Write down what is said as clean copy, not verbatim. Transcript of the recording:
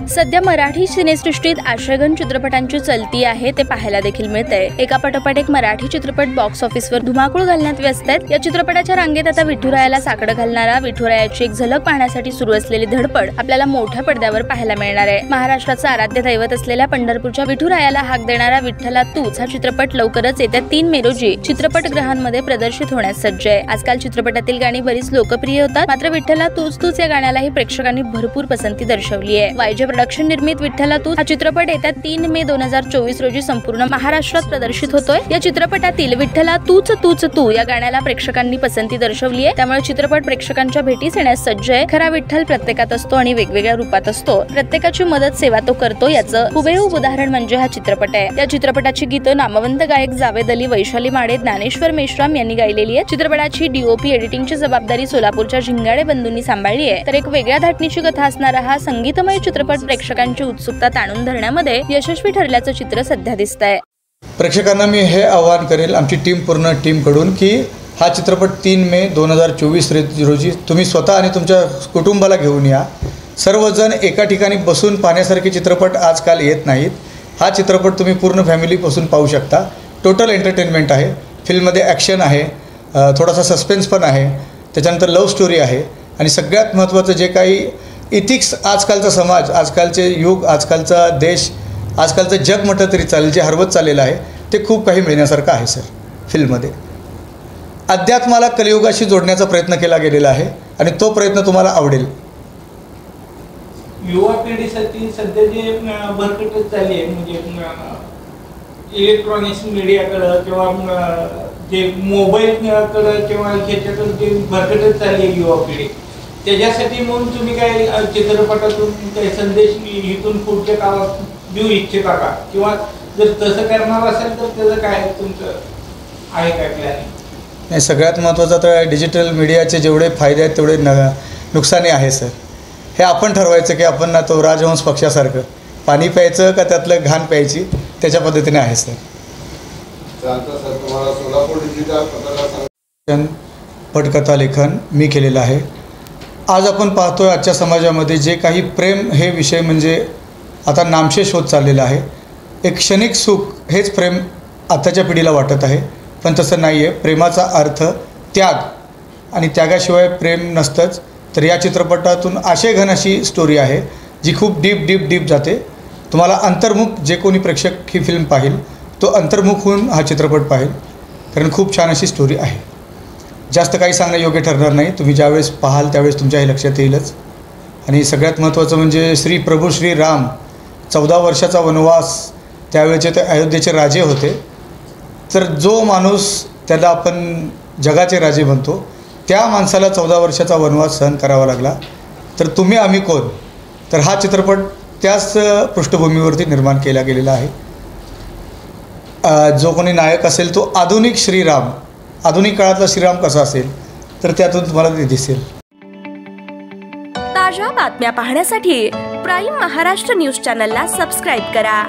सध्या मराठी सिनेसृष्टीत आशयघन चित्रपटांची चलती आहे ते पाहायला देखील मिळतंय। एका पाठोपाठ एक मराठी चित्रपट बॉक्स ऑफिसवर धुमाकूळ घालण्यात व्यस्त आहेत। या चित्रपटाच्या रांगेत आता विठुरायाला साकडं घालणारा विठुरायाची एक झलक पाहण्यासाठी सुरू असलेली धडपड आपल्याला मोठ्या पडद्यावर पाहायला मिळणार आहे। महाराष्ट्राचा आराध्य दैवत असलेल्या पंढरपूरच्या विठुरायाला हाक देणारा विठ्ठला तूच हा चित्रपट लवकरच येत्या 3 मे रोजी चित्रपटगृहांमध्ये प्रदर्शित होण्यास सज्ज आहे। आजकाल चित्रपटातील गाणी बरीच लोकप्रिय होतात, मात्र विठ्ठला तूच तूच या गाण्यालाही प्रेक्षकांनी भरपूर पसंती दर्शवली आहे। वायजे प्रोडक्शन निर्मित विठ्ठला तूच हा चित्रपट येत्या 3 मे 2024 रोजी संपूर्ण महाराष्ट्रात प्रदर्शित होतोय। या चित्रपटातील विठ्ठला तूच तूच तू या गाण्याला प्रेक्षकांनी पसंती दर्शवली आहे, त्यामुळे चित्रपट प्रेक्षकांच्या भेटीस येण्यास सज्ज आहे। खरा विठ्ठल प्रत्येकात असतो आणि वेगवेगळ्या रूपात असतो। प्रत्येकाची मदत सेवा तो करतो, याचं हुबेहूब उदाहरण म्हणजे हा चित्रपट आहे। या चित्रपटाची गीतं नामवंत गायक जावेद अली, वैशाली माडे, ज्ञानेश्वर मेश्राम यांनी गायलेली आहे। चित्रपटाची डीओपी एडिटिंगची जबाबदारी सोलापूरच्या झिंगाडे बंधूंनी सांभाळली आहे। तर एक वेगळ्या धाटणीची कथा असणारा हा संगीतमय चित्रपट प्रेक्षकांची उत्सुकता ताणून धरण्यामध्ये यशस्वी ठरल्याचं चित्र सध्या दिसतंय। प्रेक्षकांना मी हे आवाहन करेल, आमची पूर्ण टीम कडून, की हा चित्रपट 3 मे 2024 रोजी तुम्ही स्वतः आणि तुमच्या कुटुंबाला घेऊन या। सर्वजण एका ठिकाणी बसून पाहण्यासारखे चित्रपट आजकाल येत नाहीत। हा चित्रपट तुम्ही पूर्ण फॅमिलीपासून पाहू शकता। टोटल एंटरटेनमेंट आहे। फिल्ममध्ये ॲक्शन आहे, थोडासा सस्पेन्स पण आहे, त्याच्यानंतर लव्ह स्टोरी आहे आणि सगळ्यात महत्त्वाचं जे काही इथिक्स आजकालचा समाज, आजकालचे युग, आजकालचा देश, आजकालचं जग म्हटलं तरी चालेल, जे हरवत चाललेलं आहे ते खूप काही मिळण्यासारखं आहे सर। फिल्ममध्ये अध्यात्माला कलियुगाशी जोडण्याचा प्रयत्न केला गेलेला आहे आणि तो प्रयत्न तुम्हाला आवडेल। युवा पिढीसाठी सध्या जे भरकटच झाली आहे, म्हणजे इलेक्ट्रॉनिक्स मीडियाकडं किंवा जे मोबाईलकडं किंवा ह्याच्याकडं जे भरकटच झाली आहे युवा पिढी, त्याच्यासाठी म्हणून तुम्ही काय चित्रपटातून काही संदेश इथून पुढच्या काळात देऊ इच्छिता का, किंवा जर तसं करणार असेल तर त्याचं काय तुमचं आहे काय प्लॅन? नाही, सगळ्यात महत्त्वाचं तर डिजिटल मीडियाचे जेवढे फायदे आहेत तेवढे नुकसानही आहे सर। हे आपण ठरवायचं की आपण ना तो राजहंस पक्षासारखं पाणी प्यायचं का त्यातलं घाण प्यायची, त्याच्या पद्धतीने आहे सर। पटकथा लेखन मी केलेलं आहे। आज आपण पाहतोय आजच्या समाजामध्ये जे काही प्रेम हे विषय म्हणजे आता नामशेष होत चाललेला आहे। एक क्षणिक सुख हेच प्रेम आताच्या पिढीला वाटत आहे, पण तसं नाही आहे। प्रेमाचा अर्थ त्याग, आणि त्यागाशिवाय प्रेम नसतंच। तर या चित्रपटातून आशयघन अशी स्टोरी आहे जी खूप डीप जाते। तुम्हाला अंतर्मुख जे कोणी प्रेक्षक ही फिल्म पाहिल तो अंतर्मुख होऊन हा चित्रपट पाहिल, कारण खूप छान अशी स्टोरी आहे। जास्त काही सांगणं योग्य ठरणार नाही, तुम्ही ज्यावेळेस पाहाल त्यावेळेस तुमच्याही लक्षात येईलच। आणि सगळ्यात महत्त्वाचं म्हणजे प्रभू श्री राम 14 वर्षाचा वनवास, त्यावेळेचे ते अयोध्येचे राजे होते। तर जो माणूस त्याला आपण जगाचे राजे म्हणतो, त्या माणसाला 14 वर्षाचा वनवास सहन करावा लागला। तर तुम्ही आम्ही कोण, तर हा चित्रपट त्याच पृष्ठभूमीवरती निर्माण केला गेलेला आहे। जो कोणी नायक असेल तो आधुनिक श्रीराम, आधुनिक काळातला श्रीराम कसा असेल तर त्यातून तुम्हाला ते दिसेल। ताज्या बातम्या पाहण्यासाठी प्राईम महाराष्ट्र न्यूज चॅनलला सबस्क्राईब करा।